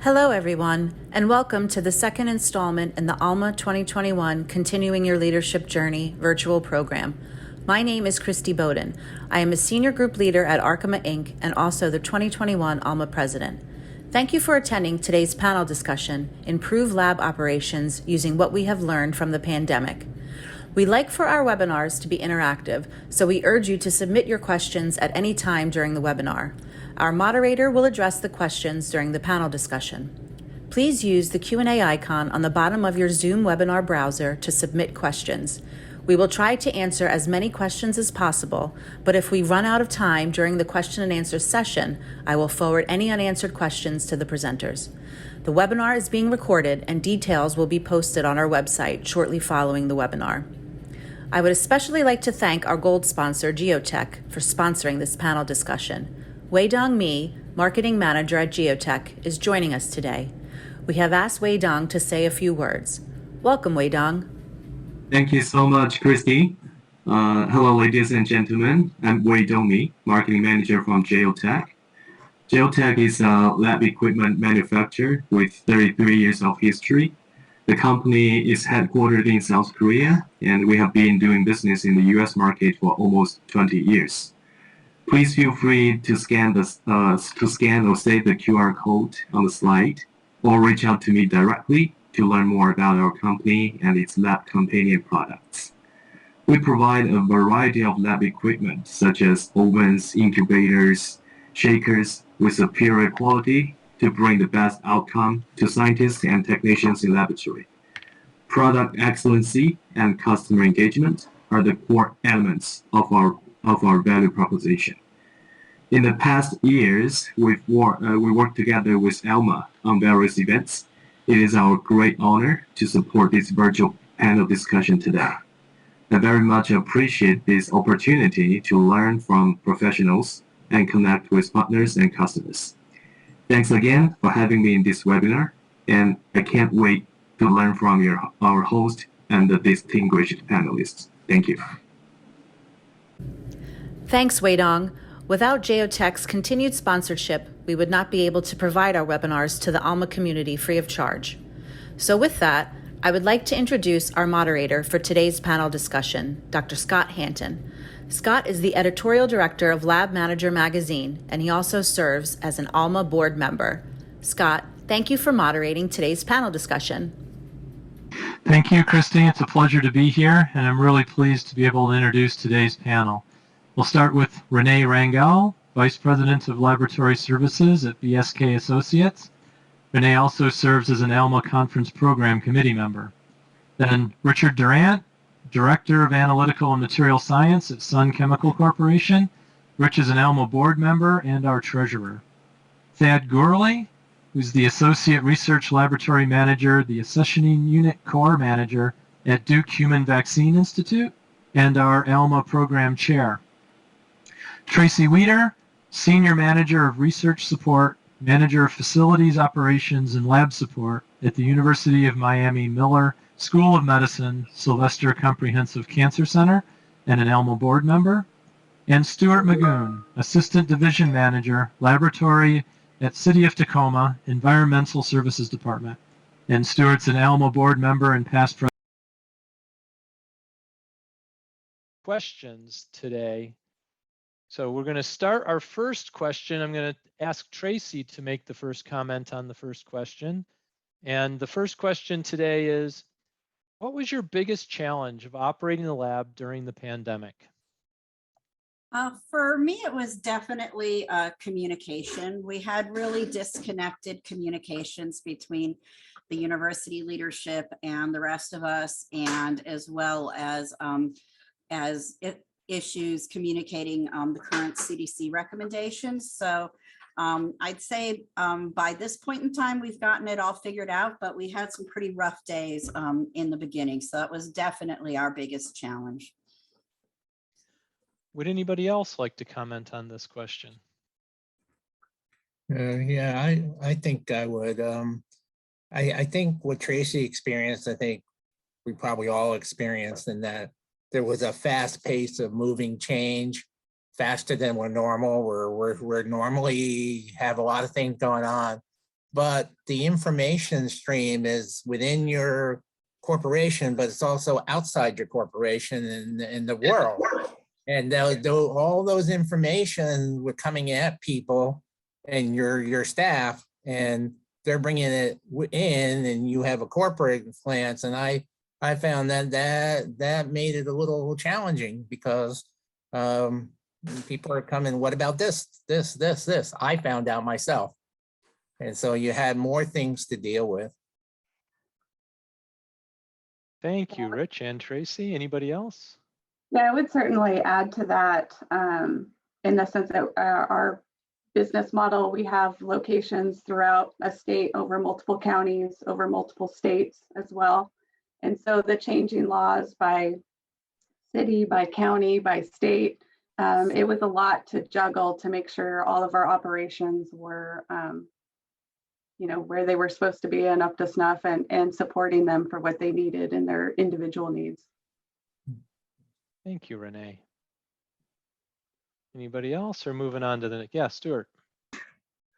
Hello, everyone, and welcome to the second installment in the ALMA2021 Continuing Your Leadership Journey virtual program. My name is Christy Bowden. I am a senior group leader at Arkema Inc. and also the 2021 ALMA president. Thank you for attending today's panel discussion, Improve Lab Operations Using What We Have Learned from the Pandemic. We like for our webinars to be interactive, so we urge you to submit your questions at any time during the webinar. Our moderator will address the questions during the panel discussion. Please use the Q&A icon on the bottom of your Zoom webinar browser to submit questions. We will try to answer as many questions as possible, but if we run out of time during the question and answer session, I will forward any unanswered questions to the presenters. The webinar is being recorded and details will be posted on our website shortly following the webinar. I would especially like to thank our gold sponsor, Geotech, for sponsoring this panel discussion. Wei-Dong Mi, Marketing Manager at Geotech, is joining us today. We have asked Wei-Dong to say a few words. Welcome, Wei-Dong. Thank you so much, Christy. Hello, ladies and gentlemen. I'm Wei-Dong Mi, Marketing Manager from Geotech. Geotech is a lab equipment manufacturer with 33 years of history. The company is headquartered in South Korea, and we have been doing business in the US market for almost 20 years. Please feel free to scan or save the QR code on the slide, or reach out to me directly to learn more about our company and its lab companion products. We provide a variety of lab equipment such as ovens, incubators, shakers with superior quality to bring the best outcome to scientists and technicians in laboratory. Product excellency and customer engagement are the core elements of our value proposition. In the past years, we worked together with ALMA on various events. It is our great honor to support this virtual panel discussion today. I very much appreciate this opportunity to learn from professionals and connect with partners and customers. Thanks again for having me in this webinar, and I can't wait to learn from our host and the distinguished panelists. Thank you. Thanks, Wei-Dong. Without Geotech's continued sponsorship, we would not be able to provide our webinars to the ALMA community free of charge. So with that, I would like to introduce our moderator for today's panel discussion, Dr. Scott Hanton. Scott is the editorial director of Lab Manager magazine, and he also serves as an ALMA board member. Scott, thank you for moderating today's panel discussion. Thank you, Christy. It's a pleasure to be here, and I'm really pleased to be able to introduce today's panel. We'll start with Renee Rangel, Vice President of Laboratory Services at BSK Associates. Renee also serves as an ALMA Conference Program Committee member. Then Richard Durant, Director of Analytical and Material Science at Sun Chemical Corporation. Rich is an ALMA board member and our treasurer. Thad Gurley, who's the Associate Research Laboratory Manager, the Accessioning Unit Core Manager at Duke Human Vaccine Institute, and our ALMA Program Chair. Tracy Weeder, Senior Manager of Research Support, Manager of Facilities Operations and Lab Support at the University of Miami Miller School of Medicine, Sylvester Comprehensive Cancer Center, and an ALMA board member. And Stuart Magoon, Assistant Division Manager, Laboratory at City of Tacoma, Environmental Services Department. And Stuart's an ALMA board member and past president. Questions today. So we're going to start our first question. I'm going to ask Tracy to make the first comment on the first question. And the first question today is, what was your biggest challenge of operating the lab during the pandemic? For me, it was definitely communication. We had really disconnected communications between the university leadership and the rest of us, and as well as issues communicating the current CDC recommendations. So I'd say by this point in time, we've gotten it all figured out, but we had some pretty rough days in the beginning. So that was definitely our biggest challenge. Would anybody else like to comment on this question? Yeah, I think I would. I think what Tracy experienced, I think we probably all experienced, in that there was a fast pace of moving change, faster than we're normal. We're normally have a lot of things going on. but the information stream is within your corporation, but it's also outside your corporation and in the world. And all those information were coming at people and your staff, and they're bringing it in, and you have a corporate glance. And I found that made it a little challenging because people are coming, what about this? I found out myself. And so you had more things to deal with. Thank you, Rich and Tracy. Anybody else? Yeah, I would certainly add to that in the sense that our business model, we have locations throughout a state, over multiple counties, over multiple states as well. And so the changing laws by city, by county, by state, it was a lot to juggle to make sure all of our operations were where they were supposed to be and up to snuff, and supporting them for what they needed and their individual needs. Thank you, Renee. Anybody else, or moving on to the, yeah, Stuart.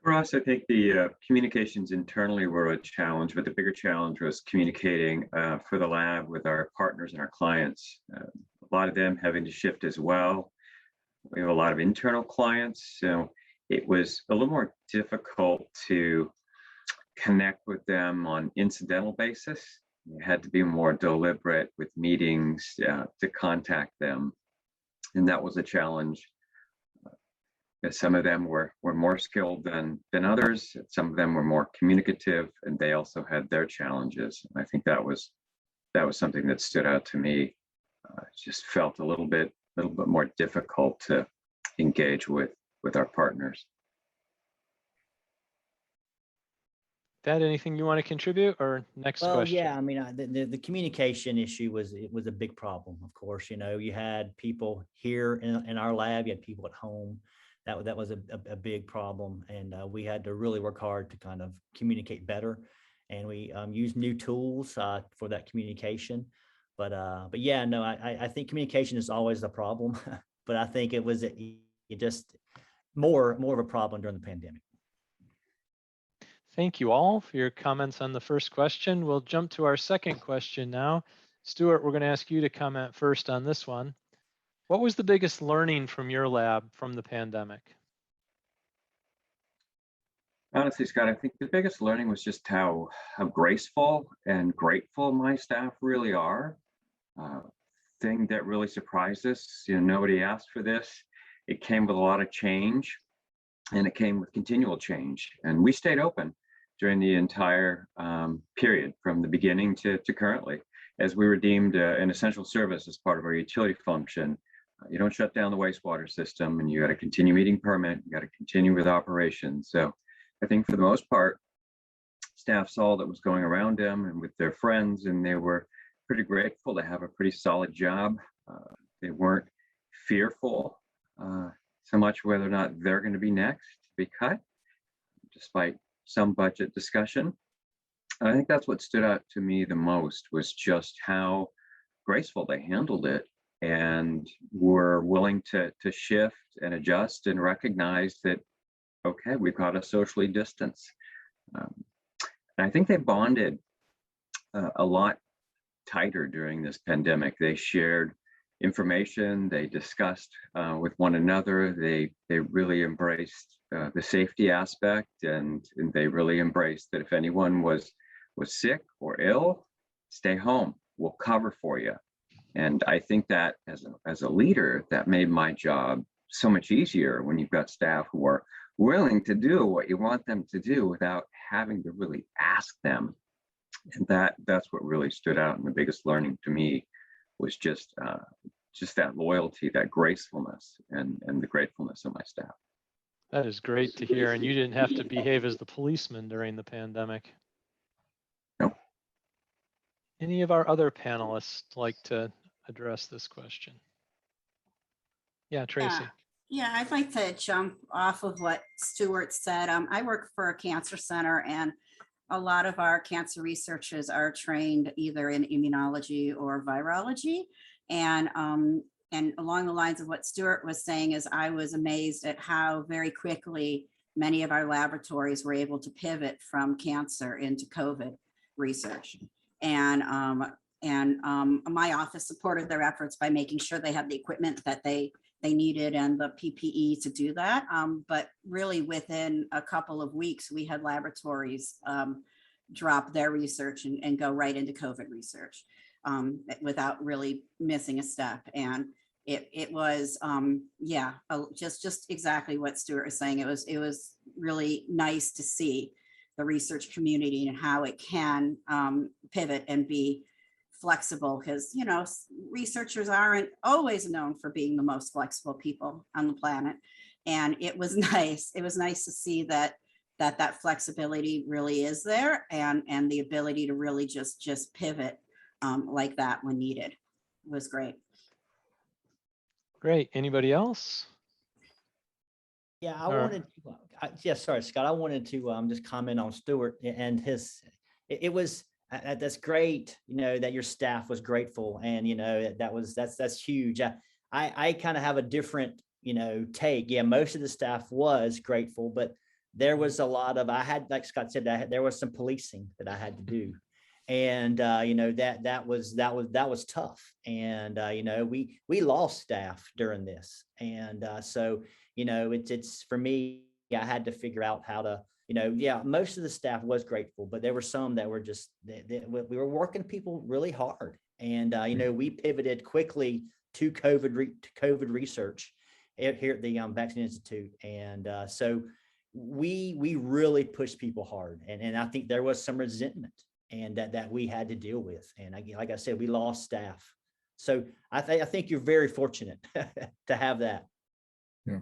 For us, I think the communications internally were a challenge, but the bigger challenge was communicating for the lab with our partners and our clients. A lot of them having to shift as well. We have a lot of internal clients, so it was a little more difficult to connect with them on incidental basis. You had to be more deliberate with meetings to contact them, and that was a challenge. Some of them were more skilled than others. Some of them were more communicative, and they also had their challenges. And I think that was something that stood out to me. Just felt a little bit more difficult to engage with our partners. Dad, anything you want to contribute, or next question? Yeah, I mean, the communication issue was a big problem. Of course, you had people here in our lab, you had people at home. That was a big problem, and we had to really work hard to kind of communicate better, and we used new tools for that communication. But yeah, no, I think communication is always a problem, but I think it was just more of a problem during the pandemic. Thank you all for your comments on the first question. We'll jump to our second question now. Stuart, we're going to ask you to comment first on this one. What was the biggest learning from your lab from the pandemic? Honestly, Scott, I think the biggest learning was just how graceful and grateful my staff really are. Thing that really surprised us, nobody asked for this. It came with a lot of change, and it came with continual change. And we stayed open during the entire period, from the beginning to currently, as we were deemed an essential service as part of our utility function. You don't shut down the wastewater system, and you got to continue meeting permit, you got to continue with operations. So I think for the most part, staff saw that was going around them and with their friends, and they were pretty grateful to have a pretty solid job. They weren't fearful so much whether or not they're going to be next to be cut, despite some budget discussion. I think that's what stood out to me the most, was just how graceful they handled it and were willing to shift and adjust and recognize that, okay, we've got to socially distance. And I think they bonded a lot tighter during this pandemic. They shared information, they discussed with one another, they really embraced the safety aspect, and they really embraced that if anyone was sick or ill, stay home, we'll cover for you. And I think that as a leader, that made my job so much easier when you've got staff who are willing to do what you want them to do without having to really ask them. And that's what really stood out. And the biggest learning to me was just that loyalty, that gracefulness, and the gratefulness of my staff. That is great to hear. And you didn't have to behave as the policeman during the pandemic. No. Any of our other panelists like to address this question? Yeah, Tracy. Yeah, I'd like to jump off of what Stuart said. I work for a cancer center, and a lot of our cancer researchers are trained either in immunology or virology. And along the lines of what Stuart was saying, is I was amazed at how very quickly many of our laboratories were able to pivot from cancer into COVID research. And my office supported their efforts by making sure they had the equipment that they needed and the PPE to do that. But really within a couple of weeks, we had laboratories drop their research and go right into COVID research without really missing a step. And it was, just exactly what Stuart was saying. It was really nice to see the research community and how it can pivot and be flexible, because, you know, researchers aren't always known for being the most flexible people on the planet. And it was nice. It was nice to see that flexibility really is there, and the ability to really just pivot like that when needed was great. Great. Anybody else? Yeah, I Or- wanted to, sorry, Scott, I wanted to just comment on Stuart and his, it was, that's great, you know, that your staff was grateful, and, you know, that's huge. I kind of have a different, you know, take. Yeah, most of the staff was grateful, but there was a lot of, I had, like Scott said, there was some policing that I had to do. And, you know, that was tough. And, you know, we lost staff during this. And so, you know, it's for me, I had to figure out how to, you know, yeah, most of the staff was grateful, but there were some that were just, we were working people really hard. And, you know, we pivoted quickly to COVID research here at the Vaccine Institute. And so we really pushed people hard. And I think there was some resentment and that we had to deal with. And like I said, we lost staff. So I think you're very fortunate to have that. Yeah.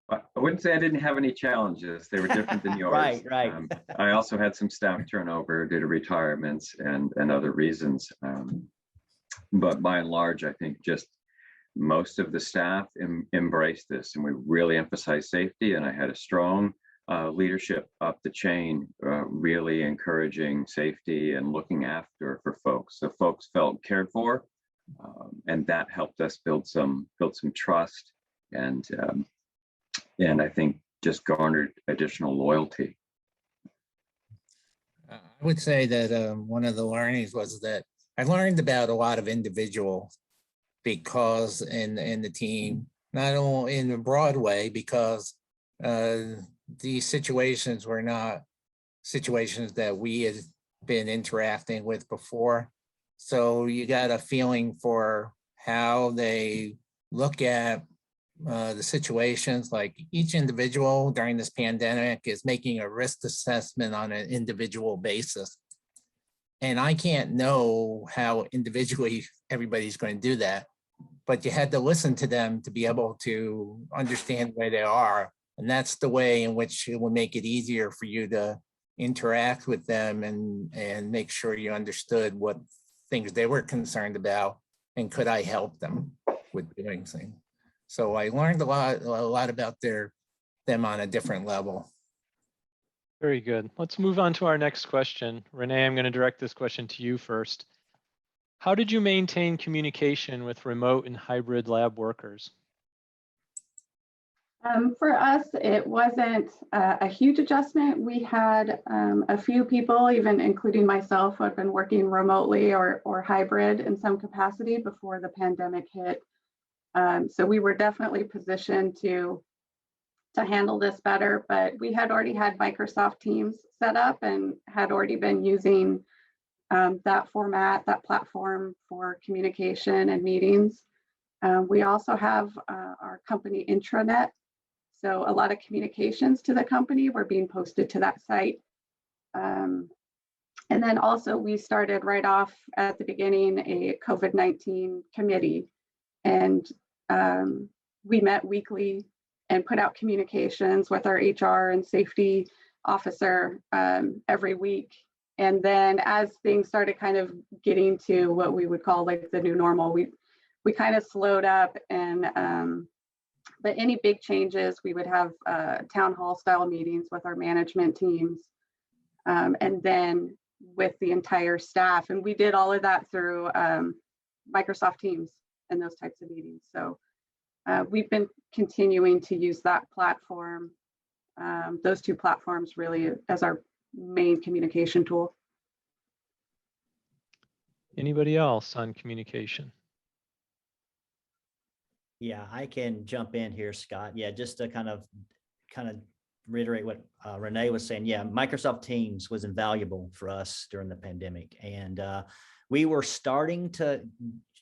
I wouldn't say I didn't have any challenges. They were different than yours. Right. I also had some staff turnover due to retirements and other reasons. But by and large, I think just most of the staff embraced this, and we really emphasized safety. And I had a strong leadership up the chain, really encouraging safety and looking after for folks. So folks felt cared for, and that helped us build some trust, and I think just garnered additional loyalty. I would say that one of the learnings was that I learned about a lot of individuals because in the team, not only in a broad way, because these situations were not situations that we had been interacting with before. So you got a feeling for how they look at the situations. Like each individual during this pandemic is making a risk assessment on an individual basis. And I can't know how individually everybody's going to do that, but you had to listen to them to be able to understand where they are. And that's the way in which it will make it easier for you to interact with them and make sure you understood what things they were concerned about and could I help them with doing things. So I learned a lot about them on a different level. Very good. Let's move on to our next question. Renee, I'm going to direct this question to you first. How did you maintain communication with remote and hybrid lab workers? For us, it wasn't a huge adjustment. We had a few people, even including myself, who had been working remotely or hybrid in some capacity before the pandemic hit. So we were definitely positioned to handle this better, but we had already had Microsoft Teams set up and had already been using that format, that platform for communication and meetings. We also have our company intranet. So a lot of communications to the company were being posted to that site. And then also we started right off at the beginning a COVID-19 committee, and we met weekly and put out communications with our HR and safety officer every week. And then as things started kind of getting to what we would call like the new normal, we kind of slowed up, and but any big changes, we would have town hall style meetings with our management teams, and then with the entire staff. And we did all of that through Microsoft Teams and those types of meetings. So we've been continuing to use that platform those two platforms really as our main communication tool. Anybody else on communication? Yeah, I can jump in here, Scott. Yeah, just to kind of reiterate what Renee was saying. Yeah, Microsoft Teams was invaluable for us during the pandemic, and we were starting to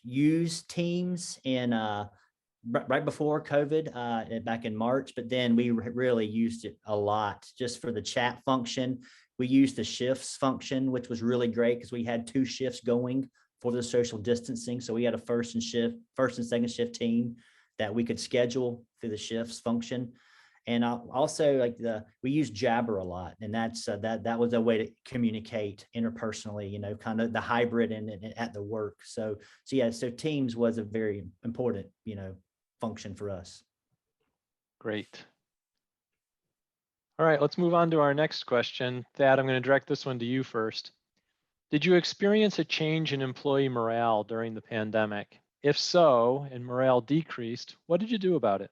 use Teams in right before COVID, back in March, but then we really used it a lot just for the chat function. We used the shifts function, which was really great because we had 2 shifts going for the social distancing. So we had a first and second shift team that we could schedule through the shifts function. And also we use Jabber a lot, and that's that was a way to communicate interpersonally, you know, kind of the hybrid and at the work. So yeah, so Teams was a very important, you know, function for us. Great. All right, let's move on to our next question. Thad, I'm going to direct this one to you first. Did you experience a change in employee morale during the pandemic? If so, and morale decreased, what did you do about it?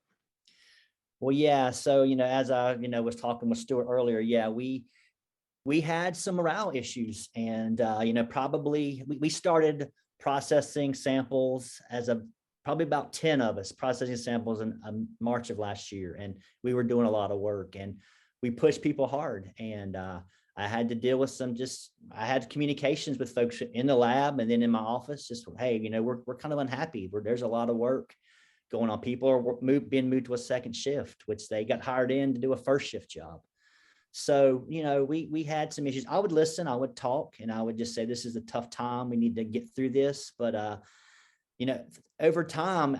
Well, yeah. So, you know, as I, you know, was talking with Stuart earlier, yeah, we had some morale issues, and you know, probably we started processing samples as probably about 10 of us processing samples in March of last year, and we were doing a lot of work, and we pushed people hard, and I had to deal with I had communications with folks in the lab and then in my office, just, hey, you know, we're kind of unhappy. There's a lot of work going on. People are being moved to a second shift, which they got hired in to do a first shift job. So, you know, we had some issues. I would listen, I would talk, and I would just say, this is a tough time. We need to get through this. But, you know, over time,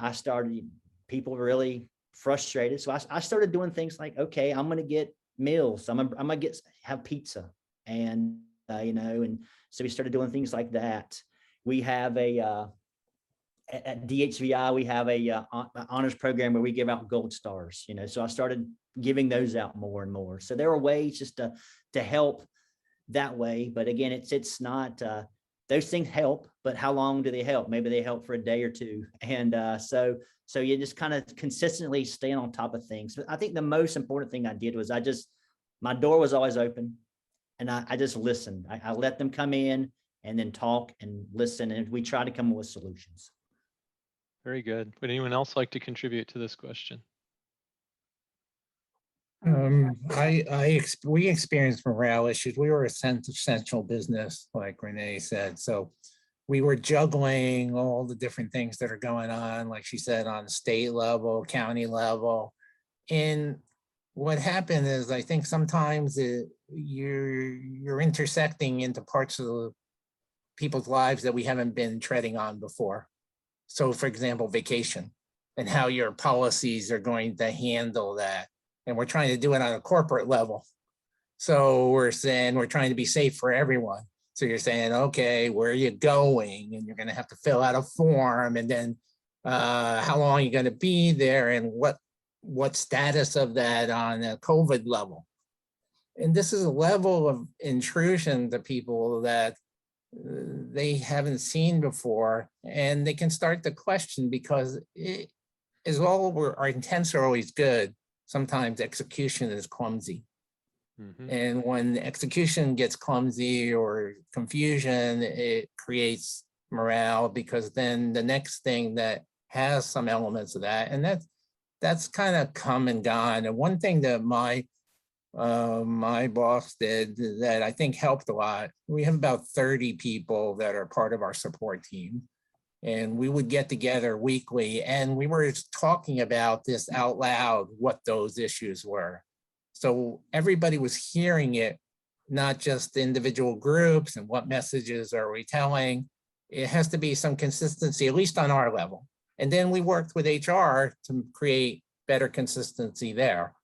people were really frustrated. So I started doing things like, okay, I'm going to get meals. I'm going to have pizza. And, you know, and so we started doing things like that. We have at DHVI, we have a honors program where we give out gold stars, you know, so I started giving those out more and more. So there are ways just to help that way. But again, it's not, those things help, but how long do they help? Maybe they help for a day or two. And so you just kind of consistently staying on top of things. But I think the most important thing I did was my door was always open, and I just listened. I let them come in and then talk and listen, and we try to come up with solutions. Very good. Would anyone else like to contribute to this question? We experienced morale issues. We were a essential business, like Renee said. So we were juggling all the different things that are going on, like she said, on state level, county level. And what happened is, I think sometimes you're intersecting into parts of the people's lives that we haven't been treading on before. So for example, vacation and how your policies are going to handle that. And we're trying to do it on a corporate level. So we're saying we're trying to be safe for everyone. So you're saying, okay, where are you going? And you're going to have to fill out a form. And then how long are you going to be there? And what status of that on a COVID level? And this is a level of intrusion to people that they haven't seen before, and they can start to question, because our intents are always good, sometimes execution is clumsy. Mm-hmm. And when execution gets clumsy or confusion, it creates morale, because then the next thing that has some elements of that, and that's kind of come and gone. And one thing that my boss did that I think helped a lot, we have about 30 people that are part of our support team. And we would get together weekly, and we were talking about this out loud, what those issues were. So everybody was hearing it, not just individual groups and what messages are we telling. It has to be some consistency, at least on our level. And then we worked with HR to create better consistency there.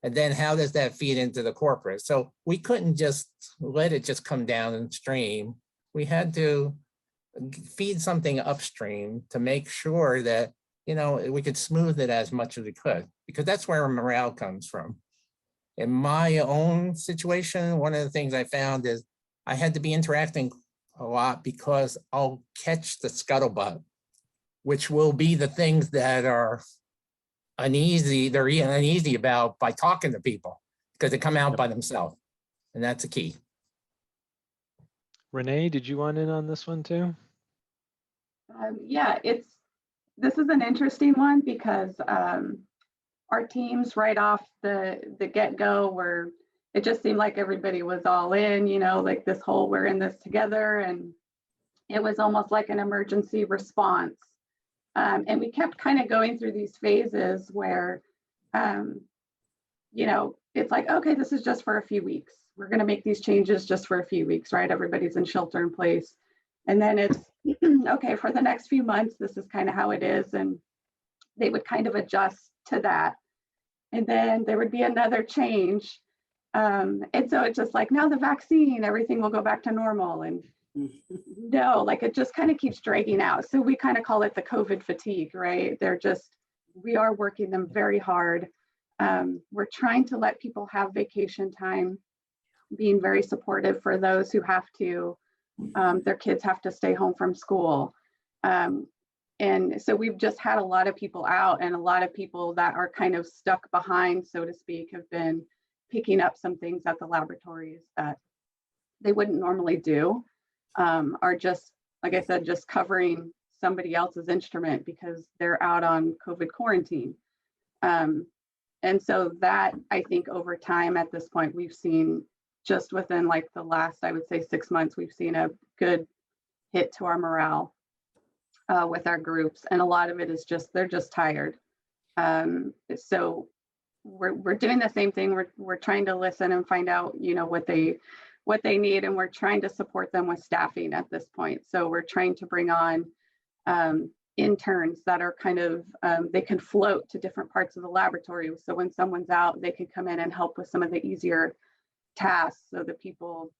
And then how does that feed into the corporate? So we couldn't just let it just come downstream. We had to feed something upstream to make sure that, you know, we could smooth it as much as we could, because that's where morale comes from. In my own situation, one of the things I found is I had to be interacting a lot, because I'll catch the scuttlebutt, which will be the things that are uneasy, they're uneasy about by talking to people. because they come out by themselves, and that's a key. Renee, did you want in on this one too? Yeah, this is an interesting one because our teams right off the get-go were, it just seemed like everybody was all in, you know, like this whole we're in this together, and it was almost like an emergency response. And we kept kind of going through these phases where, you know, it's like, okay, this is just for a few weeks. We're going to make these changes just for a few weeks, right? Everybody's in shelter in place. And then it's, okay, for the next few months, this is kind of how it is. And they would kind of adjust to that. And then there would be another change. And so it's just like, now the vaccine, everything will go back to normal. And no, like it just kind of keeps dragging out. So we kind of call it the COVID fatigue, right? We are working them very hard. We're trying to let people have vacation time, being very supportive for those who have to, their kids have to stay home from school. And so we've just had a lot of people out, and a lot of people that are kind of stuck behind, so to speak, have been picking up some things at the laboratories that they wouldn't normally do, are just, like I said, just covering somebody else's instrument because they're out on COVID quarantine. And so that, I think over time at this point, we've seen just within like the last, I would say 6 months, we've seen a good hit to our morale with our groups. And a lot of it is just, they're just tired. So we're doing the same thing. We're trying to listen and find out, you know, what they need, and we're trying to support them with staffing at this point. So we're trying to bring on interns that are kind of, they can float to different parts of the laboratory. So when someone's out, they can come in and help with some of the easier tasks, so the people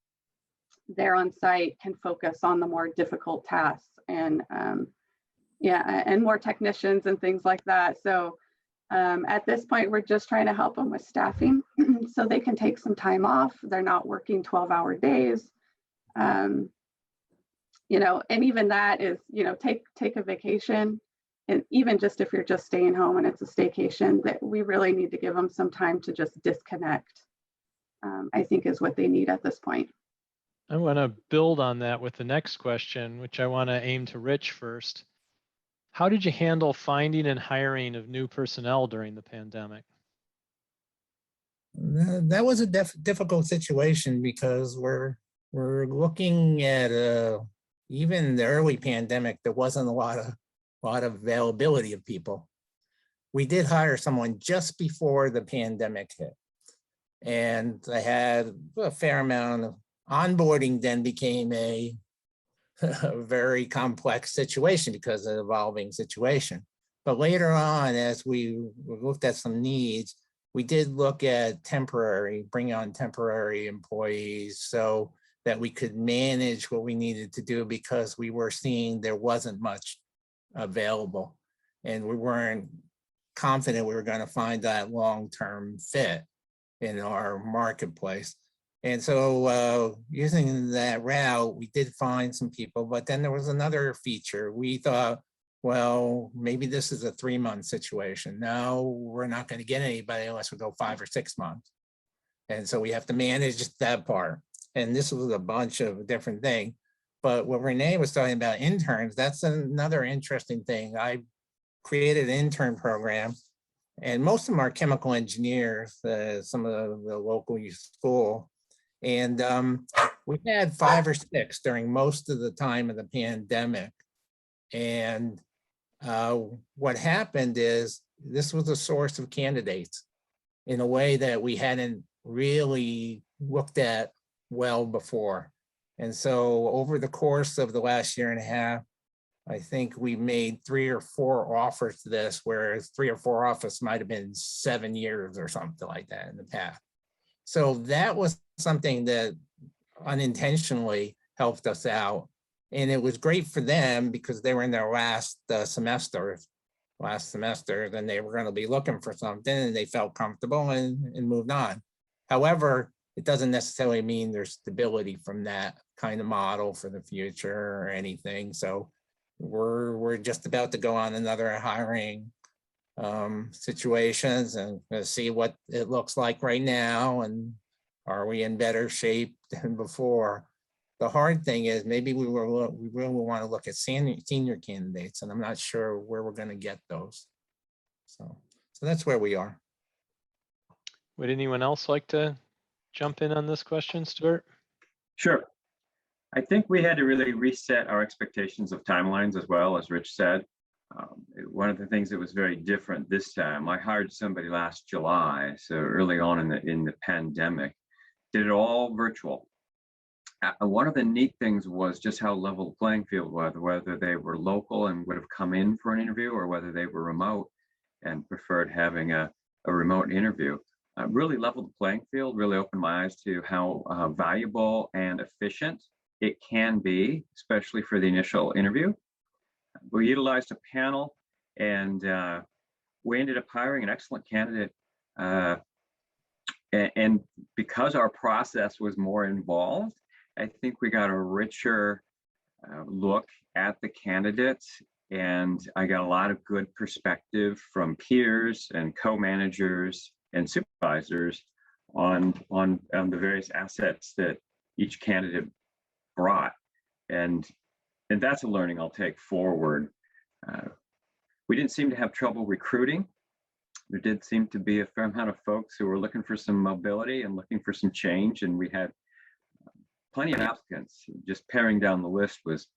there on site can focus on the more difficult tasks, and and more technicians and things like that. So at this point, we're just trying to help them with staffing so they can take some time off. They're not working 12-hour days. You know, and even that is, you know, take a vacation. And even just if you're just staying home and it's a staycation, that we really need to give them some time to just disconnect, I think is what they need at this point. I want to build on that with the next question, which I want to aim to Rich first. How did you handle finding and hiring of new personnel during the pandemic? That was a difficult situation because we're looking at even the early pandemic, there wasn't a lot of availability of people. We did hire someone just before the pandemic hit, and I had a fair amount of onboarding. Then became a very complex situation because of the evolving situation. But later on, as we looked at some needs, we did look at bring on temporary employees so that we could manage what we needed to do, because we were seeing there wasn't much available, and we weren't confident we were going to find that long-term fit in our marketplace. And so using that route, we did find some people, but then there was another feature. We thought, well, maybe this is a 3-month situation. No, we're not going to get anybody unless we go 5 or 6 months. And so we have to manage that part. And this was a bunch of different things. But what Renee was talking about, interns, that's another interesting thing. I created an intern program, and most of them are chemical engineers, some of the local school. And we had 5 or 6 during most of the time of the pandemic. And what happened is this was a source of candidates in a way that we hadn't really looked at well before. And so over the course of the last year and a half, I think we made 3 or 4 offers to this, whereas 3 or 4 offers might have been 7 years or something like that in the past. So that was something that unintentionally helped us out. And it was great for them because they were in their last semester, and they were going to be looking for something, and they felt comfortable and moved on. However, it doesn't necessarily mean there's stability from that kind of model for the future or anything. So we're just about to go on another hiring situations and see what it looks like right now, and are we in better shape than before? The hard thing is maybe we really want to look at senior candidates, and I'm not sure where we're going to get those. So that's where we are. Would anyone else like to jump in on this question, Stuart? Sure. I think we had to really reset our expectations of timelines as well, as Rich said. One of the things that was very different this time, I hired somebody last July, so early on in the pandemic, did it all virtual. One of the neat things was just how level the playing field was, whether they were local and would have come in for an interview or whether they were remote and preferred having a remote interview. Really leveled the playing field, really opened my eyes to how valuable and efficient it can be, especially for the initial interview. We utilized a panel, and we ended up hiring an excellent candidate. And because our process was more involved, I think we got a richer look at the candidates, and I got a lot of good perspective from peers and co-managers and supervisors on the various assets that each candidate brought. And that's a learning I'll take forward. We didn't seem to have trouble recruiting. There did seem to be a fair amount of folks who were looking for some mobility and looking for some change, and we had plenty of applicants. Just paring down the list was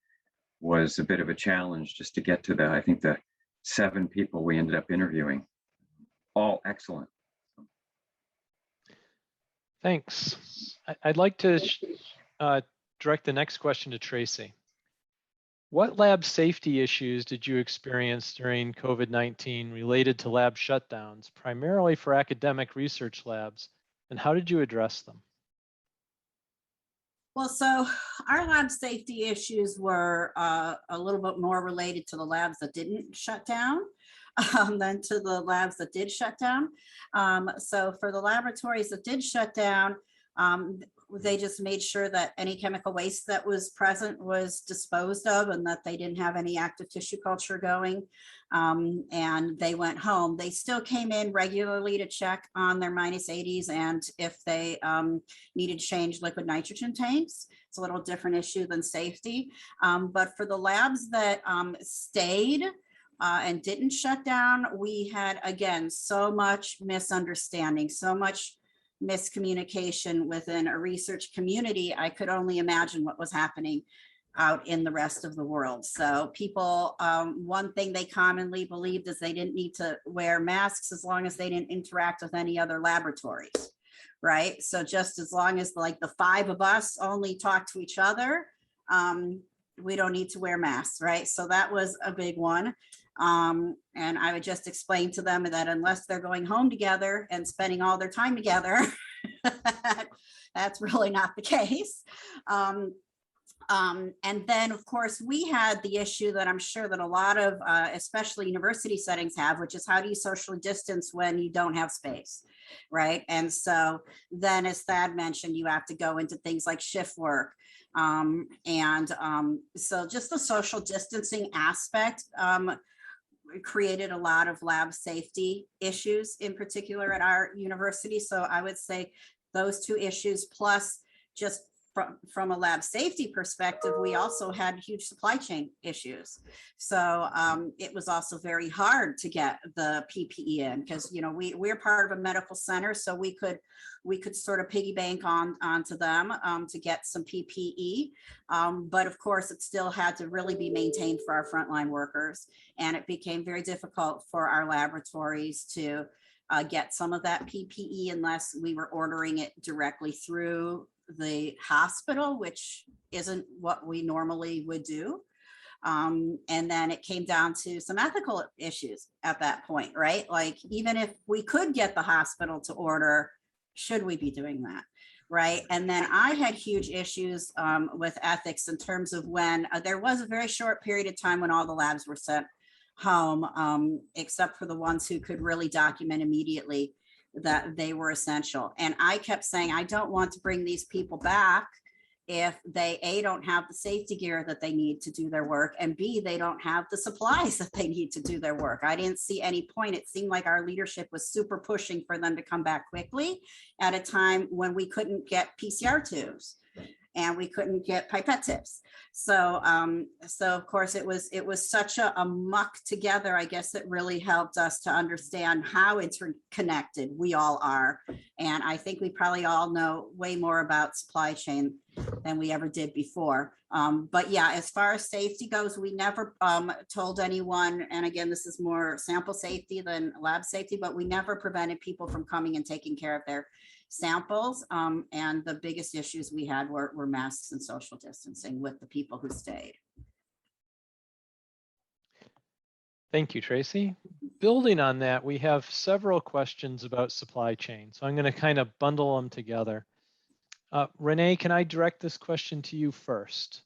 a bit of a challenge just to get to I think the 7 people we ended up interviewing. All excellent. Thanks. I'd like to direct the next question to Tracy. What lab safety issues did you experience during COVID-19 related to lab shutdowns, primarily for academic research labs, and how did you address them? Well, so our lab safety issues were a little bit more related to the labs that didn't shut down than to the labs that did shut down. So for the laboratories that did shut down, they just made sure that any chemical waste that was present was disposed of and that they didn't have any active tissue culture going. And they went home. They still came in regularly to check on their -80s and if they needed to change liquid nitrogen tanks. It's a little different issue than safety. But for the labs that stayed and didn't shut down, we had, again, so much misunderstanding, so much miscommunication within a research community. I could only imagine what was happening out in the rest of the world. So people, one thing they commonly believed is they didn't need to wear masks as long as they didn't interact with any other laboratories, right? So just as long as like the 5 of us only talk to each other, we don't need to wear masks, right? So that was a big one. And I would just explain to them that unless they're going home together and spending all their time together, that's really not the case. And then, of course, we had the issue that I'm sure that a lot of, especially university settings have, which is how do you socially distance when you don't have space, right? And so then, as Thad mentioned, you have to go into things like shift work. So just the social distancing aspect created a lot of lab safety issues, in particular at our university. So I would say those 2 issues, plus just from a lab safety perspective, we also had huge supply chain issues. So it was also very hard to get the PPE in because, you know, we're part of a medical center, so we could sort of piggy bank onto them to get some PPE. But of course, it still had to really be maintained for our frontline workers. And it became very difficult for our laboratories to get some of that PPE unless we were ordering it directly through the hospital, which isn't what we normally would do. And then it came down to some ethical issues at that point, right? Like, even if we could get the hospital to order, should we be doing that? Right. And then I had huge issues with ethics in terms of when there was a very short period of time when all the labs were sent home, except for the ones who could really document immediately that they were essential. And I kept saying, I don't want to bring these people back if they A, don't have the safety gear that they need to do their work, and B, they don't have the supplies that they need to do their work. I didn't see any point. It seemed like our leadership was super pushing for them to come back quickly at a time when we couldn't get PCR tubes and we couldn't get pipette tips. So of course it was such a muck together, I guess, that really helped us to understand how interconnected we all are. And I think we probably all know way more about supply chain than we ever did before. But yeah, as far as safety goes, we never told anyone, and again, this is more sample safety than lab safety, but we never prevented people from coming and taking care of their samples. And the biggest issues we had were masks and social distancing with the people who stayed. Thank you, Tracy. Building on that, we have several questions about supply chain. So I'm going to kind of bundle them together. Renee, can I direct this question to you first?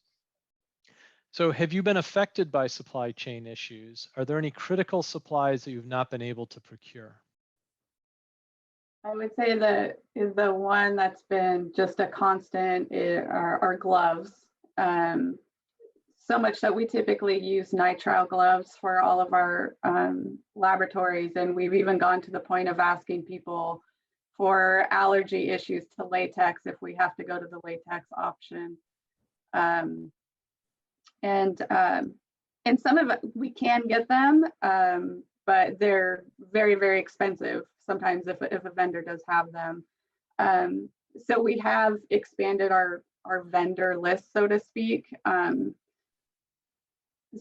So have you been affected by supply chain issues? Are there any critical supplies that you've not been able to procure? I would say that is the one that's been just a constant are gloves. So much that we typically use nitrile gloves for all of our laboratories. And we've even gone to the point of asking people for allergy issues to latex if we have to go to the latex option. And some of it, we can get them, but they're very, very expensive sometimes if a vendor does have them. So we have expanded our vendor list, so to speak.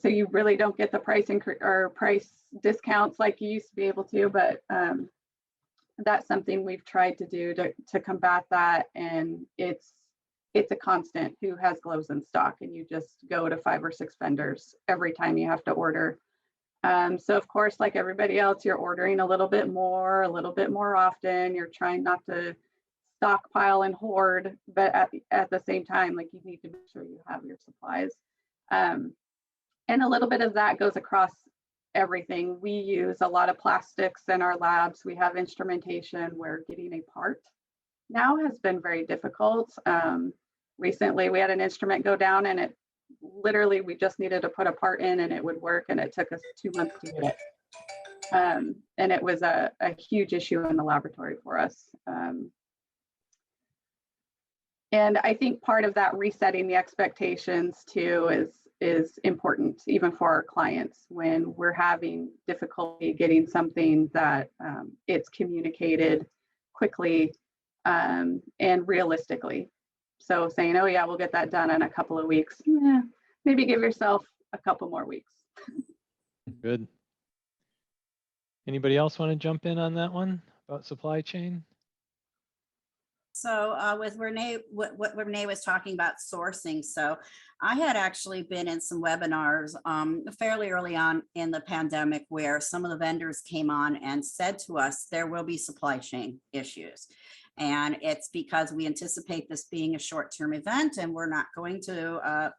So you really don't get the price or price discounts like you used to be able to, but that's something we've tried to do to combat that. And it's a constant who has gloves in stock, and you just go to 5 or 6 vendors every time you have to order. So of course, like everybody else, you're ordering a little bit more often. You're trying not to stockpile and hoard, but at the same time, like, you need to make sure you have your supplies. And a little bit of that goes across everything. We use a lot of plastics in our labs. We have instrumentation where getting a part now has been very difficult. Recently, we had an instrument go down, and it literally, we just needed to put a part in and it would work, and it took us 2 months to get it. And it was a huge issue in the laboratory for us. And I think part of that resetting the expectations too is important, even for our clients, when we're having difficulty getting something that it's communicated quickly and realistically. So saying, oh yeah, we'll get that done in a couple of weeks. Yeah, maybe give yourself a couple more weeks. Good. Anybody else want to jump in on that one about supply chain? So with Renee, what Renee was talking about sourcing. So I had actually been in some webinars fairly early on in the pandemic where some of the vendors came on and said to us, there will be supply chain issues. And it's because we anticipate this being a short-term event, and we're not going to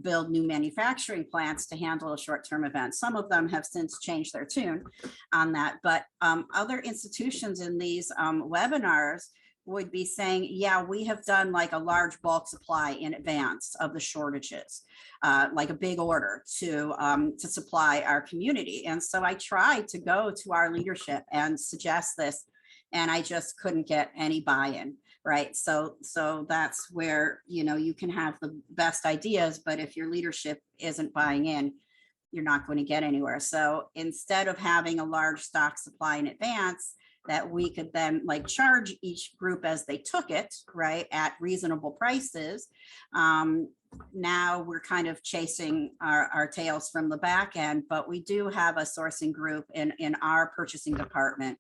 build new manufacturing plants to handle a short-term event. Some of them have since changed their tune on that, but other institutions in these webinars would be saying, yeah, we have done like a large bulk supply in advance of the shortages, like a big order to supply our community. And so I tried to go to our leadership and suggest this, and I just couldn't get any buy-in, right? So that's where, you can have the best ideas, but if your leadership isn't buying in, you're not going to get anywhere. So instead of having a large stock supply in advance that we could then like charge each group as they took it, right, at reasonable prices, now we're kind of chasing our tails from the back end, but we do have a sourcing group in our purchasing department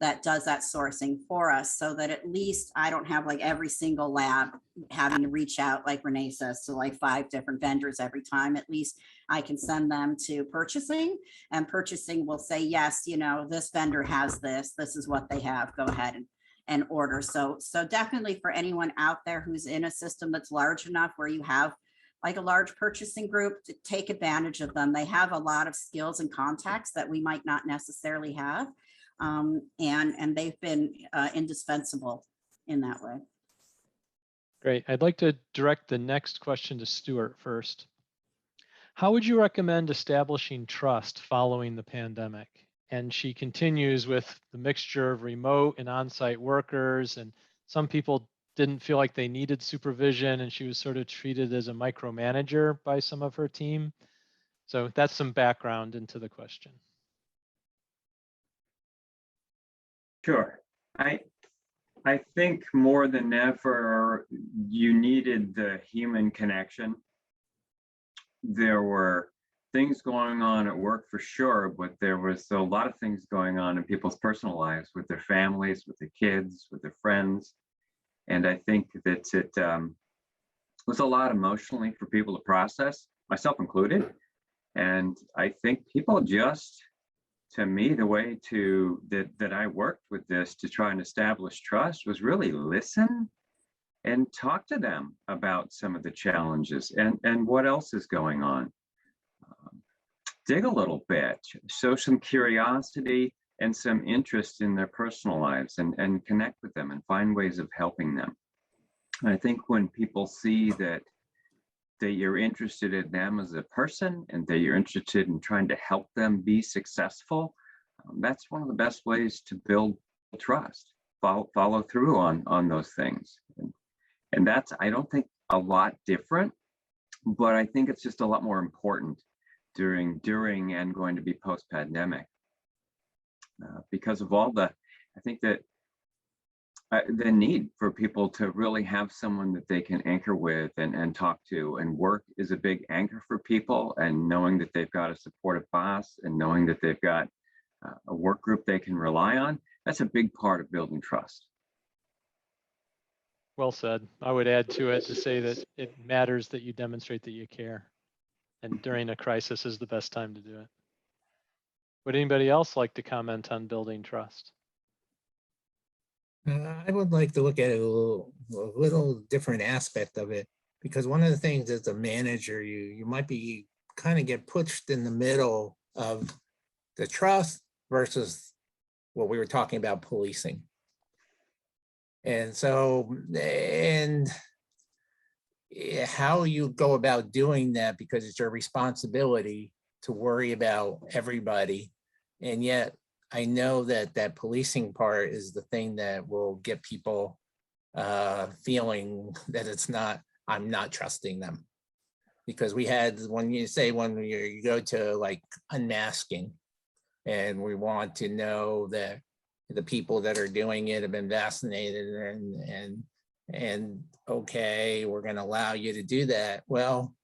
that does that sourcing for us, so that at least I don't have like every single lab having to reach out, like Renee says, to like 5 different vendors every time. At least I can send them to purchasing, and purchasing will say, yes, this vendor has this is what they have, go ahead and order. So definitely for anyone out there who's in a system that's large enough where you have like a large purchasing group, to take advantage of them. They have a lot of skills and contacts that we might not necessarily have. And they've been indispensable in that way. Great. I'd like to direct the next question to Stuart first. How would you recommend establishing trust following the pandemic? And she continues with the mixture of remote and on-site workers, and some people didn't feel like they needed supervision, and she was sort of treated as a micromanager by some of her team. So that's some background into the question. Sure. I think more than ever, you needed the human connection. There were things going on at work for sure, but there was a lot of things going on in people's personal lives with their families, with their kids, with their friends. And I think that it was a lot emotionally for people to process, myself included. And I think people just, to me, the way that I worked with this to try and establish trust was really listen and talk to them about some of the challenges and what else is going on. Dig a little bit, show some curiosity and some interest in their personal lives and connect with them and find ways of helping them. And I think when people see that you're interested in them as a person and that you're interested in trying to help them be successful, that's one of the best ways to build trust, follow through on those things. And that's, I don't think, a lot different, but I think it's just a lot more important during and going to be post-pandemic because of all the, I think that the need for people to really have someone that they can anchor with and talk to, and work is a big anchor for people, and knowing that they've got a supportive boss and knowing that they've got a work group they can rely on, that's a big part of building trust. Well said. I would add to it to say that it matters that you demonstrate that you care. And during a crisis is the best time to do it. Would anybody else like to comment on building trust? I would like to look at it a little different aspect of it, because one of the things as a manager, you might be kind of get pushed in the middle of the trust versus what we were talking about, policing. And so, how you go about doing that, because it's your responsibility to worry about everybody. And yet I know that policing part is the thing that will get people feeling that I'm not trusting them. Because we had, when you go to like unmasking, and we want to know that the people that are doing it have been vaccinated and okay, we're going to allow you to do that. Well,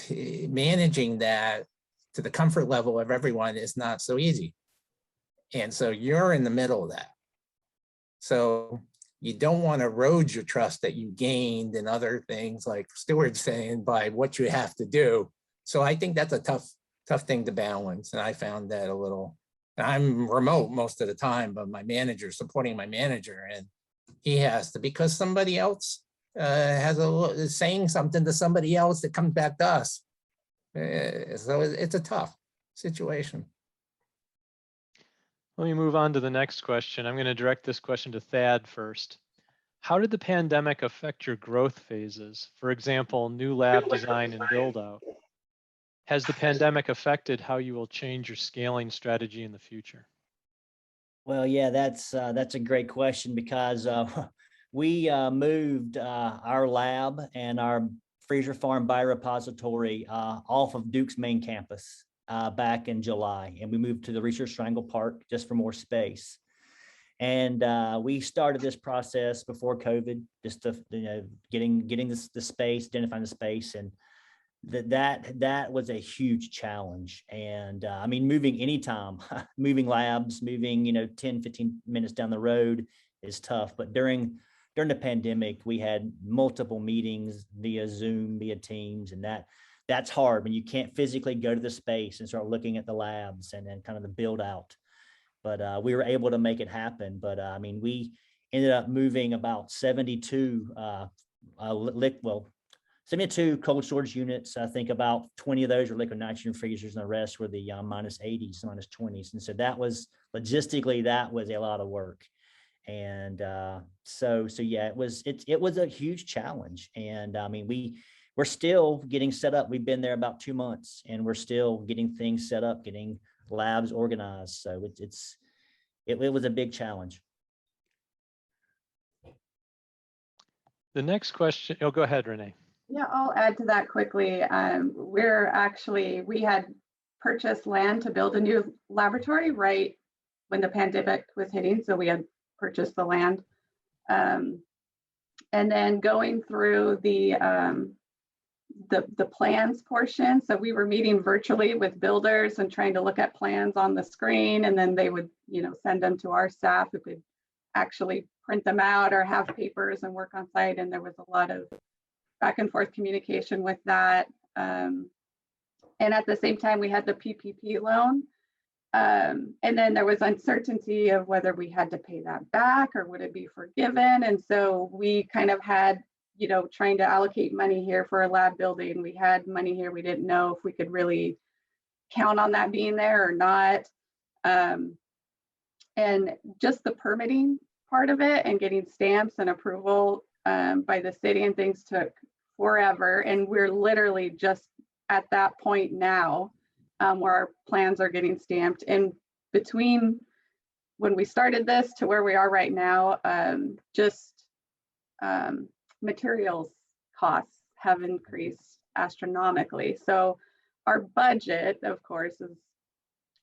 managing that to the comfort level of everyone is not so easy. And so you're in the middle of that. So you don't want to erode your trust that you gained in other things, like Stuart's saying, by what you have to do. So I think that's a tough thing to balance. And I found that a little, I'm remote most of the time, but my manager, supporting my manager, and he has to, because somebody else is saying something to somebody else that comes back to us. So it's a tough situation. Let me move on to the next question. I'm going to direct this question to Thad first. How did the pandemic affect your growth phases? For example, new lab design and build out. Has the pandemic affected how you will change your scaling strategy in the future? Well, yeah, that's a great question, because we moved our lab and our freezer farm biorepository off of Duke's main campus back in July, and we moved to the Research Triangle Park just for more space. And we started this process before COVID, just to getting the space, identifying the space, and that was a huge challenge. And I mean, moving anytime, moving labs, moving 10-15 minutes down the road is tough. But during the pandemic, we had multiple meetings via Zoom, via Teams, and that's hard when you can't physically go to the space and start looking at the labs and then kind of the build out. But we were able to make it happen. But I mean, we ended up moving about 72 72 cold storage units. I think about 20 of those were liquid nitrogen freezers, and the rest were the -80s, -20s. And so that was logistically, that was a lot of work. And so yeah, it was a huge challenge. And I mean, we're still getting set up. We've been there about 2 months, and we're still getting things set up, getting labs organized. So it was a big challenge. The next question, oh, go ahead, Renee. Yeah, I'll add to that quickly. We had purchased land to build a new laboratory right when the pandemic was hitting. So we had purchased the land. And then going through the plans portion. So we were meeting virtually with builders and trying to look at plans on the screen, and then they would, send them to our staff who could actually print them out or have papers and work on site. And there was a lot of back and forth communication with that. And at the same time, we had the PPP loan. And then there was uncertainty of whether we had to pay that back or would it be forgiven. And so we kind of had, trying to allocate money here for a lab building. We had money here. We didn't know if we could really count on that being there or not. And just the permitting part of it and getting stamps and approval by the city and things took forever. And we're literally just at that point now where our plans are getting stamped. And between when we started this to where we are right now, materials costs have increased astronomically. So our budget, of course, is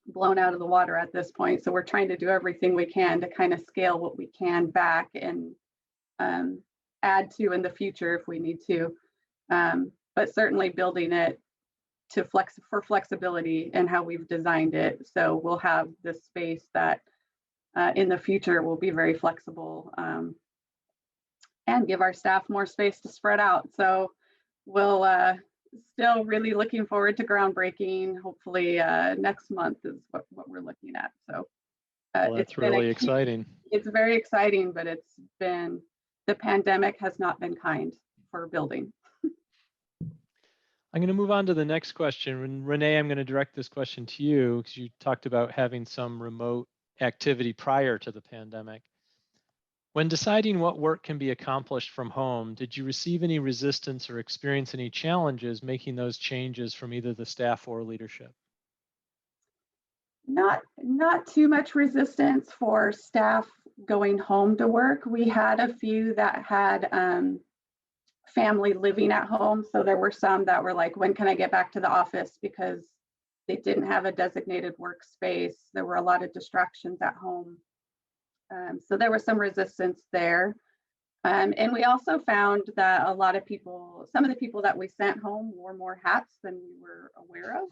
blown out of the water at this point. So we're trying to do everything we can to kind of scale what we can back and add to in the future if we need to. But certainly building it to for flexibility and how we've designed it. So we'll have this space that in the future will be very flexible and give our staff more space to spread out. So we'll still really looking forward to groundbreaking. Hopefully next month is what we're looking at. So Well, that's really exciting. It's very exciting, but the pandemic has not been kind for building. I'm going to move on to the next question. Renee, I'm going to direct this question to you because you talked about having some remote activity prior to the pandemic. When deciding what work can be accomplished from home, did you receive any resistance or experience any challenges making those changes from either the staff or leadership? Not too much resistance for staff going home to work. We had a few that had family living at home. So there were some that were like, when can I get back to the office? Because they didn't have a designated workspace. There were a lot of distractions at home. So there was some resistance there. And we also found that a lot of people, some of the people that we sent home wore more hats than we were aware of.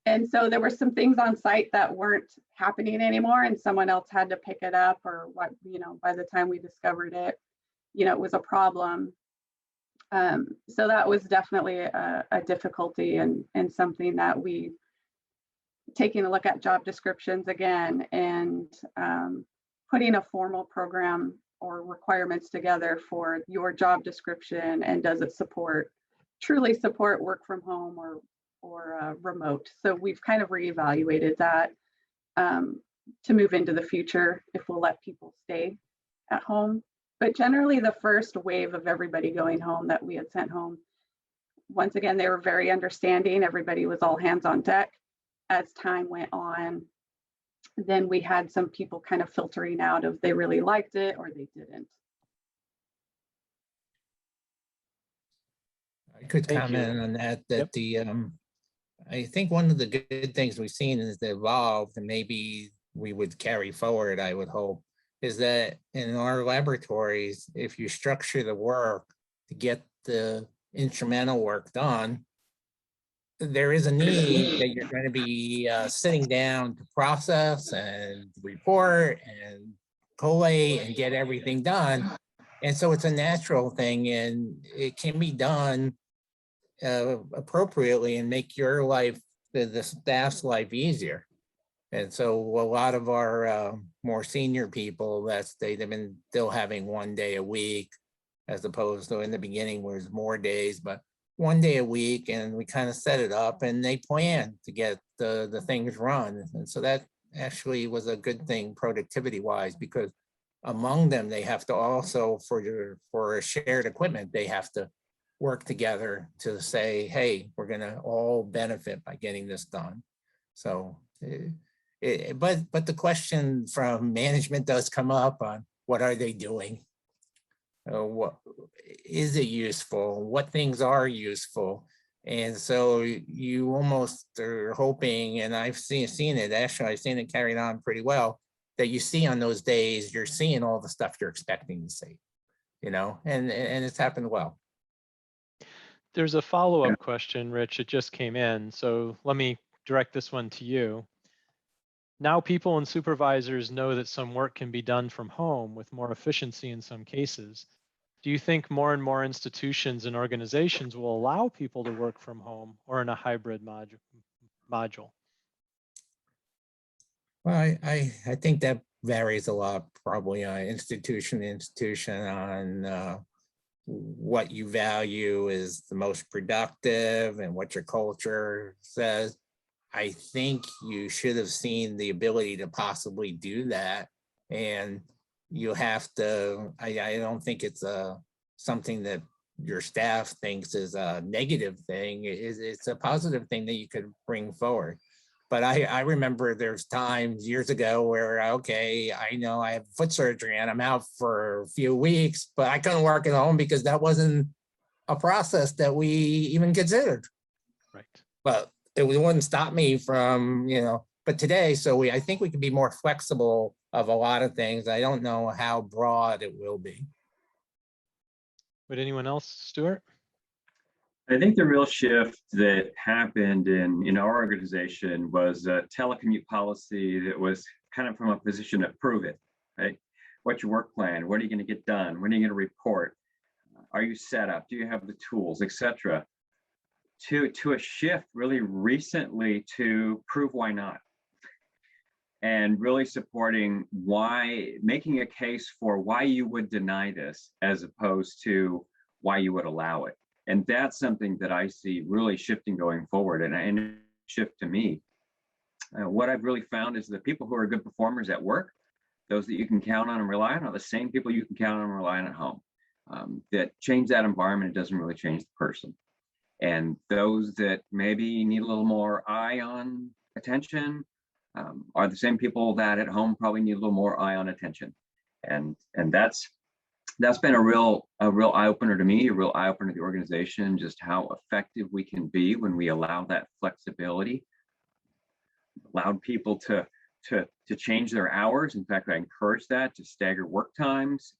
And so there were some things on site that weren't happening anymore and someone else had to pick it up, or what, by the time we discovered it, it was a problem. So that was definitely a difficulty and something that we taking a look at job descriptions again and putting a formal program or requirements together for your job description, and does it truly support work from home or remote. So we've kind of reevaluated that to move into the future if we'll let people stay at home. But generally the first wave of everybody going home that we had sent home, once again, they were very understanding. Everybody was all hands on deck. As time went on, then we had some people kind of filtering out if they really liked it or they didn't. I could Thank comment you. on that, Yep. I think one of the good things we've seen is the evolved, and maybe we would carry forward, I would hope, is that in our laboratories, if you structure the work to get the instrumental work done, there is a need that you're going to be sitting down to process and report and collate and get everything done. And so it's a natural thing, and it can be done appropriately and make your life, the staff's life, easier. And so a lot of our more senior people, they've been still having 1 day a week, as opposed to in the beginning where there's more days, but 1 day a week, and we kind of set it up and they plan to get the things run. And so that actually was a good thing productivity wise, because among them, they have to also, for shared equipment, they have to work together to say, hey, we're gonna all benefit by getting this done. So, but the question from management does come up on what are they doing? What is it useful? What things are useful? And so you almost are hoping, and I've seen it, actually, I've seen it carried on pretty well, that you see on those days, you're seeing all the stuff you're expecting to see, and it's happened well. There's a follow-up question, Rich. It just came in, so let me direct this one to you. Now people and supervisors know that some work can be done from home with more efficiency in some cases. Do you think more and more institutions and organizations will allow people to work from home or in a hybrid module? Well, I think that varies a lot, probably institution to institution, on what you value is the most productive and what your culture says. I think you should have seen the ability to possibly do that. And you have to, I don't think it's something that your staff thinks is a negative thing. It's a positive thing that you could bring forward. But I remember there's times years ago where, okay, I know I have foot surgery and I'm out for a few weeks, but I couldn't work at home because that wasn't a process that we even considered. Right. But it wouldn't stop me from, but today, I think we can be more flexible of a lot of things. I don't know how broad it will be. Would anyone else, Stuart? I think the real shift that happened in our organization was a telecommute policy that was kind of from a position of prove it, right? What's your work plan? What are you going to get done? When are you going to report? Are you set up? Do you have the tools, etc.? To a shift really recently to prove why not. And really supporting why, making a case for why you would deny this as opposed to why you would allow it. And that's something that I see really shifting going forward, and shift to me. What I've really found is the people who are good performers at work, those that you can count on and rely on, are the same people you can count on and rely on at home. That change that environment, it doesn't really change the person. And those that maybe need a little more eye on attention are the same people that at home probably need a little more eye on attention. And that's been a real eye opener to me, a real eye opener to the organization, just how effective we can be when we allow that flexibility, allowed people to change their hours. In fact, I encourage that, to stagger work times,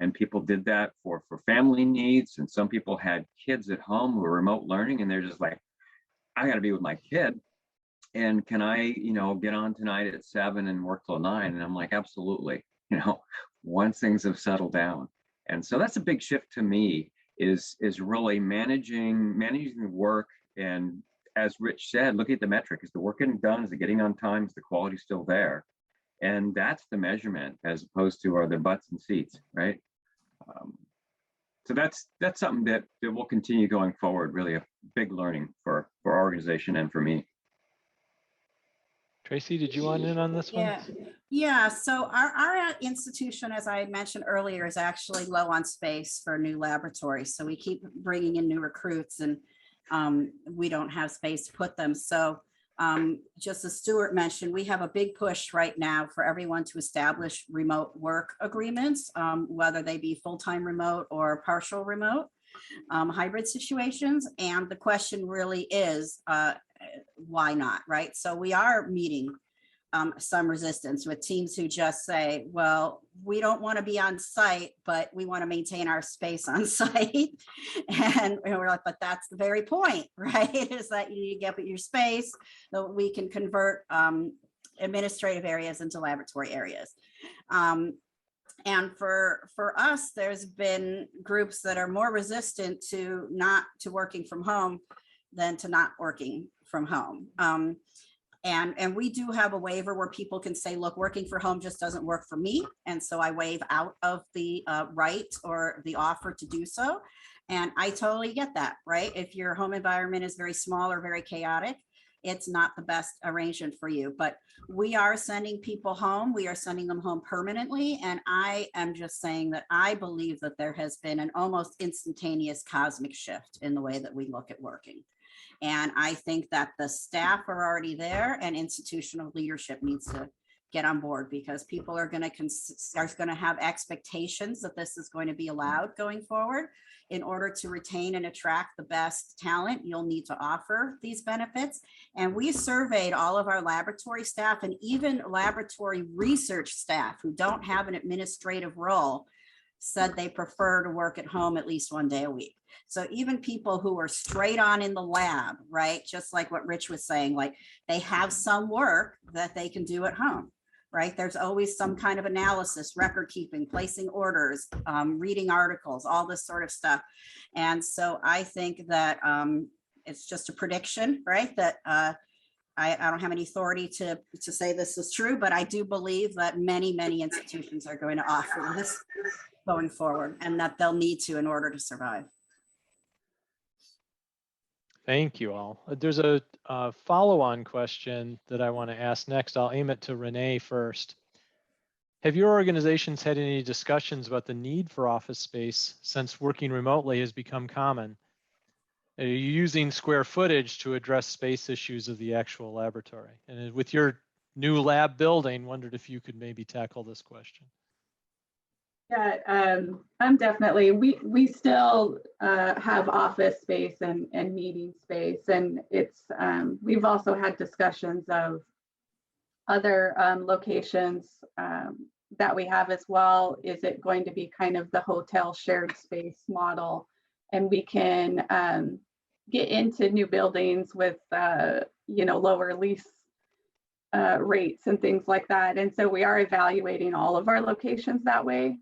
and people did that for family needs. And some people had kids at home who were remote learning, and they're just like, I got to be with my kid. And can I, get on tonight at 7 and work till 9? And I'm like, absolutely. Once things have settled down. And so that's a big shift to me, is really managing the work. And as Rich said, look at the metric. Is the work getting done? Is it getting on time? Is the quality still there? And that's the measurement, as opposed to, are there butts and seats, right? So that's something that will continue going forward. Really a big learning for our organization and for me. Tracy, did you want in on this one? Yeah. So our institution, as I mentioned earlier, is actually low on space for new laboratories. So we keep bringing in new recruits, and we don't have space to put them. So just as Stuart mentioned, we have a big push right now for everyone to establish remote work agreements, whether they be full-time remote or partial remote, hybrid situations. And the question really is, why not, right? So we are meeting some resistance with teams who just say, well, we don't want to be on site, but we want to maintain our space on site. And we're like, but that's the very point, right? Is that you need to get your space so we can convert administrative areas into laboratory areas. And for us, there's been groups that are more resistant to working from home than to not working from home. And we do have a waiver where people can say, look, working from home just doesn't work for me. And so I waive out of the right or the offer to do so. And I totally get that, right? If your home environment is very small or very chaotic, it's not the best arrangement for you. But we are sending people home. We are sending them home permanently. And I am just saying that I believe that there has been an almost instantaneous cosmic shift in the way that we look at working. And I think that the staff are already there, and institutional leadership needs to get on board, because people are going to have expectations that this is going to be allowed going forward. In order to retain and attract the best talent, you'll need to offer these benefits. And we surveyed all of our laboratory staff, and even laboratory research staff who don't have an administrative role said they prefer to work at home at least one day a week. So even people who are straight on in the lab, right? Just like what Rich was saying, like they have some work that they can do at home, right? There's always some kind of analysis, record keeping, placing orders, reading articles, all this sort of stuff. And so I think that it's just a prediction, right? That I don't have any authority to say this is true, but I do believe that many, many institutions are going to offer this going forward, and that they'll need to in order to survive. Thank you all. There's a follow-on question that I want to ask next. I'll aim it to Renee first. Have your organizations had any discussions about the need for office space since working remotely has become common? Are you using square footage to address space issues of the actual laboratory? And with your new lab building, wondered if you could maybe tackle this question. Yeah, I'm definitely, we still have office space and meeting space, and it's, we've also had discussions of other locations that we have as well. Is it going to be kind of the hotel shared space model? And we can get into new buildings with, you know, lower lease rates and things like that. And so we are evaluating all of our locations that way.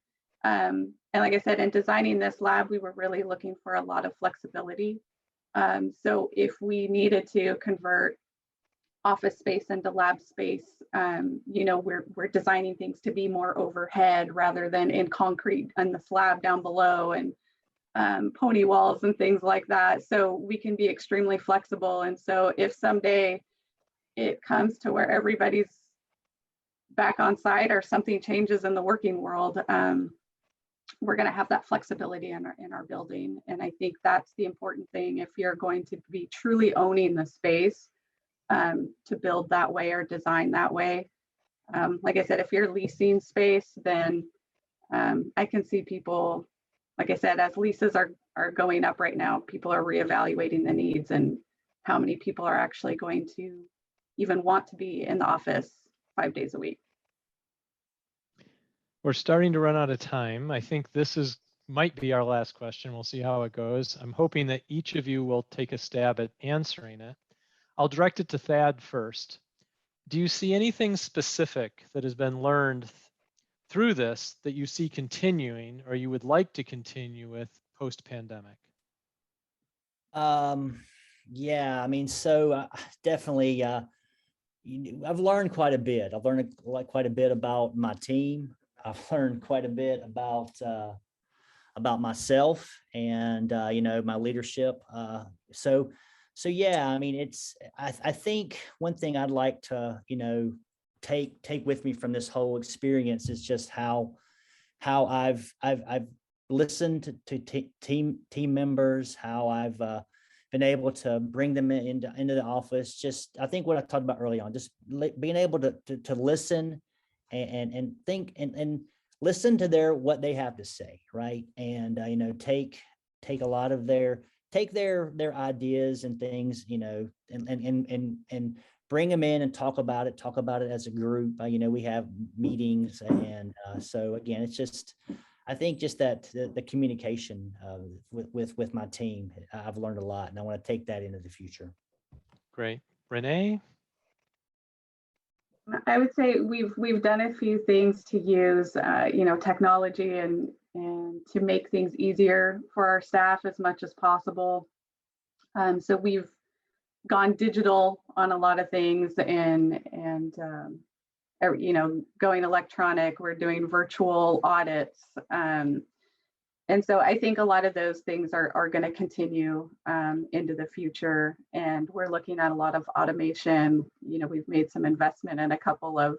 And like I said, in designing this lab, we were really looking for a lot of flexibility. So if we needed to convert office space into lab space, you know, we're designing things to be more overhead rather than in concrete on the slab down below, and pony walls and things like that. So we can be extremely flexible. And so if someday it comes to where everybody's back on site or something changes in the working world, we're going to have that flexibility in our building. And I think that's the important thing. If you're going to be truly owning the space, to build that way or design that way. Like I said, if you're leasing space, then I can see people, like I said, as leases are going up right now, people are reevaluating the needs and how many people are actually going to even want to be in the office 5 days a week. We're starting to run out of time. I think this might be our last question. We'll see how it goes. I'm hoping that each of you will take a stab at answering it. I'll direct it to Thad first. Do you see anything specific that has been learned through this that you see continuing or you would like to continue with post-pandemic? Yeah, I mean, so definitely, I've learned quite a bit. I've learned quite a bit about my team. I've learned quite a bit about myself and, you know, my leadership. So yeah, I mean, I think one thing I'd like to, you know, take with me from this whole experience is just how I've listened to team members, how I've been able to bring them into the office. Just, I think what I talked about early on, just being able to listen and think and listen to what they have to say, right? And you know, take a lot of their ideas and things, you know, and bring them in and talk about it as a group. You know, we have meetings, and so again, it's just, I think just that the communication with my team, I've learned a lot, and I want to take that into the future. Great. Renee? I would say we've done a few things to use, you know, technology and to make things easier for our staff as much as possible. So we've gone digital on a lot of things, and you know, going electronic. We're doing virtual audits. And so I think a lot of those things are going to continue into the future. And we're looking at a lot of automation. You know, we've made some investment in a couple of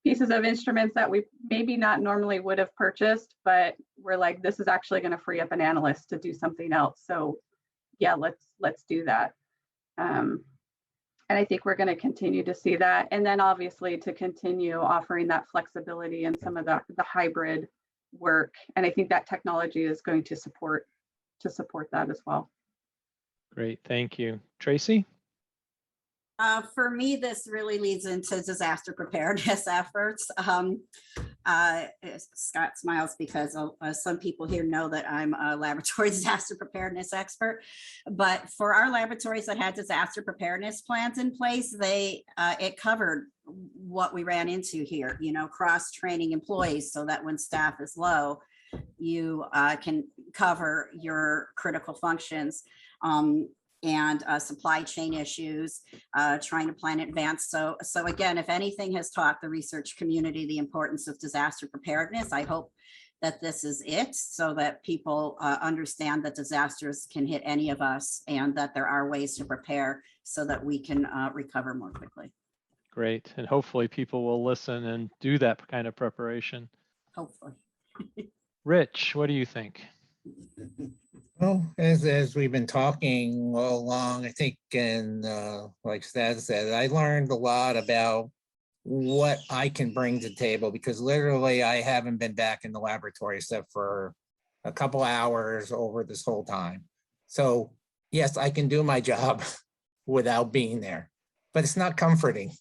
pieces of instruments that we maybe not normally would have purchased, but we're like, this is actually going to free up an analyst to do something else. So yeah, let's do that. And I think we're going to continue to see that. And then obviously to continue offering that flexibility and some of the hybrid work. And I think that technology is going to support that as well. Great, thank you. Tracy? For me, this really leads into disaster preparedness efforts. Scott smiles because some people here know that I'm a laboratory disaster preparedness expert. But for our laboratories that had disaster preparedness plans in place, it covered what we ran into here, you know, cross-training employees so that when staff is low, you can cover your critical functions. And supply chain issues, trying to plan in advance. So again, if anything has taught the research community the importance of disaster preparedness, I hope that this is it, so that people understand that disasters can hit any of us and that there are ways to prepare so that we can recover more quickly. Great, and hopefully people will listen and do that kind of preparation. Hopefully. Rich, what do you think? Well, as we've been talking all along, I think, and like Stan said, I learned a lot about what I can bring to the table, because literally I haven't been back in the laboratory except for a couple hours over this whole time. So yes, I can do my job without being there, but it's not comforting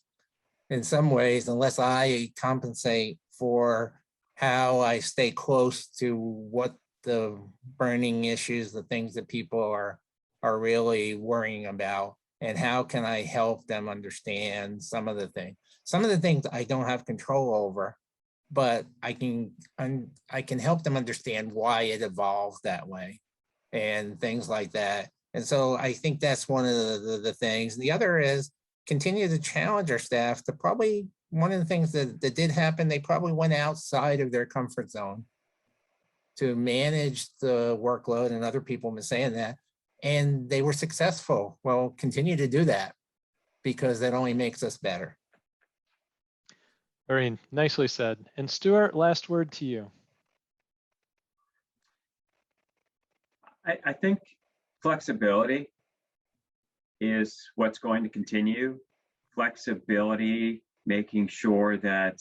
in some ways unless I compensate for how I stay close to what the burning issues, the things that people are really worrying about, and how can I help them understand some of the things. Some of the things I don't have control over, but I can help them understand why it evolved that way and things like that. And so I think that's one of the things. The other is continue to challenge our staff to probably, one of the things that did happen, they probably went outside of their comfort zone to manage the workload, and other people have been saying that, and they were successful. Well, continue to do that, because that only makes us better. Very nicely said. And Stuart, last word to you. I think flexibility is what's going to continue. Flexibility, making sure that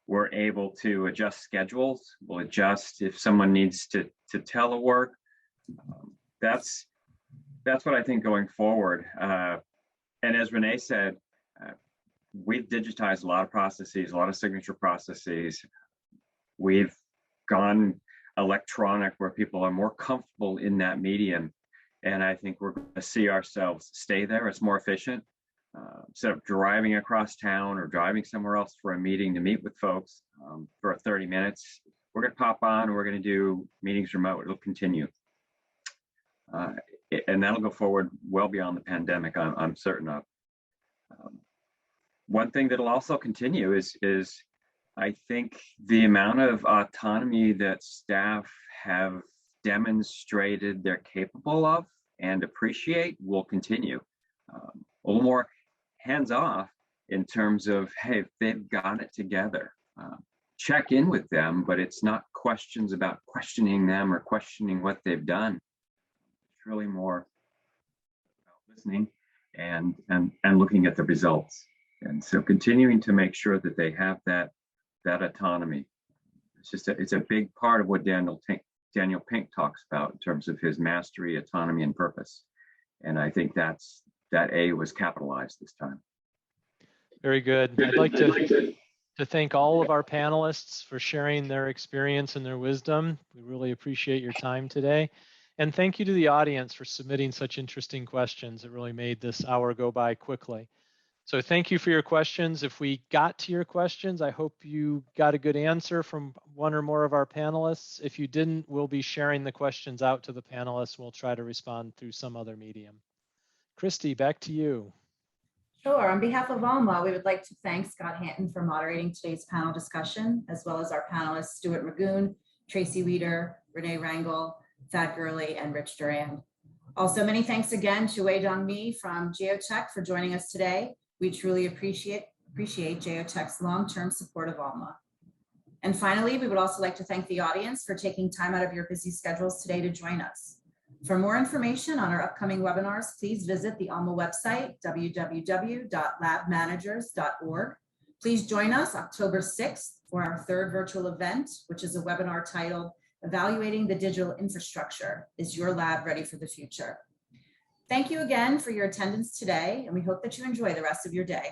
we're able to adjust schedules. We'll adjust if someone needs to telework. That's what I think going forward. And as Renee said, we've digitized a lot of processes, a lot of signature processes. We've gone electronic where people are more comfortable in that medium. And I think we're going to see ourselves stay there. It's more efficient. Instead of driving across town or driving somewhere else for a meeting to meet with folks for 30 minutes, we're going to pop on and we're going to do meetings remote. It'll continue. And that'll go forward well beyond the pandemic, I'm certain of. One thing that'll also continue is I think the amount of autonomy that staff have demonstrated they're capable of and appreciate will continue. A little more hands-off in terms of, hey, they've got it together. Check in with them, but it's not questions about questioning them or questioning what they've done. It's really more about listening and looking at the results. And so continuing to make sure that they have that autonomy. It's a big part of what Daniel Pink talks about in terms of his mastery, autonomy, and purpose. And I think that A was capitalized this time. Very good. I'd like to thank all of our panelists for sharing their experience and their wisdom. We really appreciate your time today. And thank you to the audience for submitting such interesting questions. It really made this hour go by quickly. So thank you for your questions. If we got to your questions, I hope you got a good answer from one or more of our panelists. If you didn't, we'll be sharing the questions out to the panelists. We'll try to respond through some other medium. Christy, back to you. Sure. On behalf of ALMA, we would like to thank Scott Hanton for moderating today's panel discussion, as well as our panelists, Stuart Magoon, Tracy Weeder, Renee Rangel, Thad Gurley, and Rich Duran. Also, many thanks again to Wei Dong Mi from Geotech for joining us today. We truly appreciate Geotech's long-term support of ALMA. And finally, we would also like to thank the audience for taking time out of your busy schedules today to join us. For more information on our upcoming webinars, please visit the ALMA website, www.labmanagers.org. Please join us October 6th for our third virtual event, which is a webinar titled Evaluating the Digital Infrastructure. Is your lab ready for the future? Thank you again for your attendance today, and we hope that you enjoy the rest of your day.